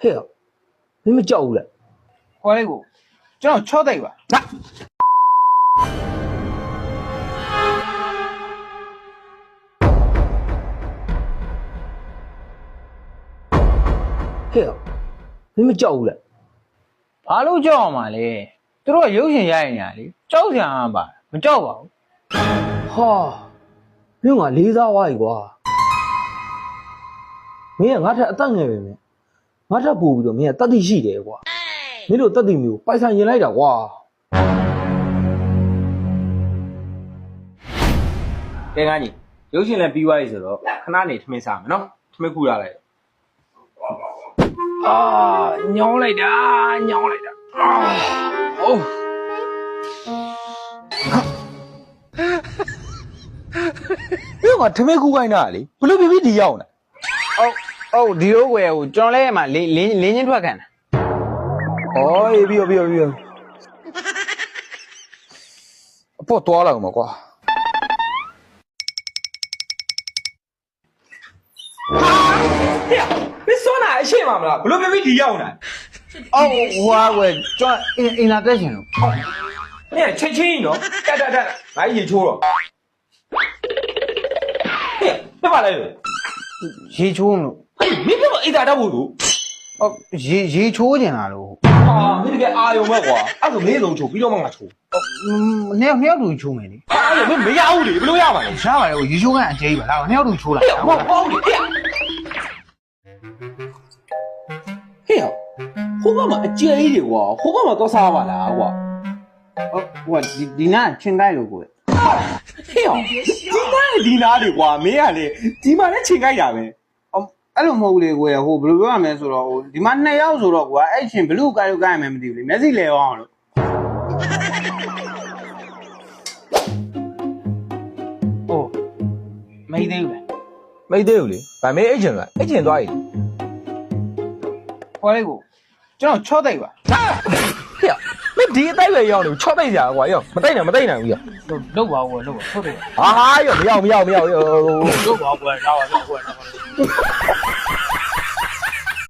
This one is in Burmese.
嘿呀，你们叫了？ခေါ်လိုက်ကိုကျွန်တော်ချော့တိုက်ပါ 嘿呀，你们叫了？ ဘာလို့ကြောက်အောင်မလဲသူတို့ကရုပ်ရှင်ရိုက်နေရလေကြောက်စရာမှပါမကြောက်ပါဘူး 哈，你我离咋话一个？没俺这当个没，俺这不着没得地气的瓜，没有得地没有，白山人来的瓜。 ကဲငါကြီးရုပ်ရှင်လည်းပြီးသွားပြီဆိုတော့ခဏနေထမင်းစားမယ်နော်ထမင်းကူရလိုက် အာညောင်းလိုက်တာညောင်းလိုက်တာအိုး ပြီးတော့ငါထမင်းကူခိုင်းတာလေဘလို့ပြပြဒီရောက်နေ ဟုတ်ဒီလိုကွယ်ကိုကျွန်တော်လည်းမှလင်းချင်းထွက်ခံတာ ဩအေးပြီးတော့အဖို့သွားလောက်မှာကွာဟေ့မစွန်းတာအရှိမမလားဘလို့ပြပြဒီရောက်နေ အော်ဟွာကွယ်ကျွန်တော်အင်တာတက်ရှင်လို့ နေချင်းချင်းနော်တက်ငါရေချိုးတော့ဟေ့ပြပါလေ ရေချိုးလို့ မင်းပြမအိတ်တာတော့ဘူးလို့ ဟုတ်ရေချိုးကျင်လာလို့ ဟာမင်းတကယ်အာယုံမဲ့ကွာအဲ့ဆိုမင်းလုံးချိုးပြီးတော့မှငါချိုး နှစ်ယောက်တူချိုးမယ်လေ အဲ့လိုမရဘူးလေဘလို့ရမှာလဲ ရှားပါလေရေချိုးကန်အကျိပါလားနှစ်ယောက်တူချိုးလာ ဟေ့ဟုတ်လေဟေ့ဟိုဘမှာအကျဲကြီးတွေကွာဟိုဘမှာတော့စားပါလားကွာ ဟုတ်ဟိုဒီနာချင်းတိုက်လို့ကွယ် ဟေ့ဒီနာတွေကွာမင်းကလေဒီမှာလည်းချိန်ကြိုက်တာပဲ အဲ့လိုမဟုတ်လေကွယ်ဟိုဘယ်လိုပြောရမလဲဆိုတော့ဟိုဒီမှာနှစ်ယောက်ဆိုတော့ကွာအဲ့ချင်းဘလူးကိုက်လို့ကိုက်မယ်မသိဘူးလေမျက်စိလဲအောင်လို့โอ้ไม่သေးဘူးလား မိသေးဘူးလေဗာမင်းအိတ်ချင်လားအိတ်ချင်သွားပြီ ခေါ်လိုက်ကိုကျွန်တော်ချော့တိုက်ပါ ဟေ့မင်းဒီအတိုက်ပဲရောက်နေချော့တိုက်ကြကွာရောမတိုက်နိုင်ဘူးရော လုတ်ပါဦးလုတ်ပါချော့တိုက်ပါ ဟာရောမရောက်ရော လုတ်ပါဦးကွယ်လာပါကွယ်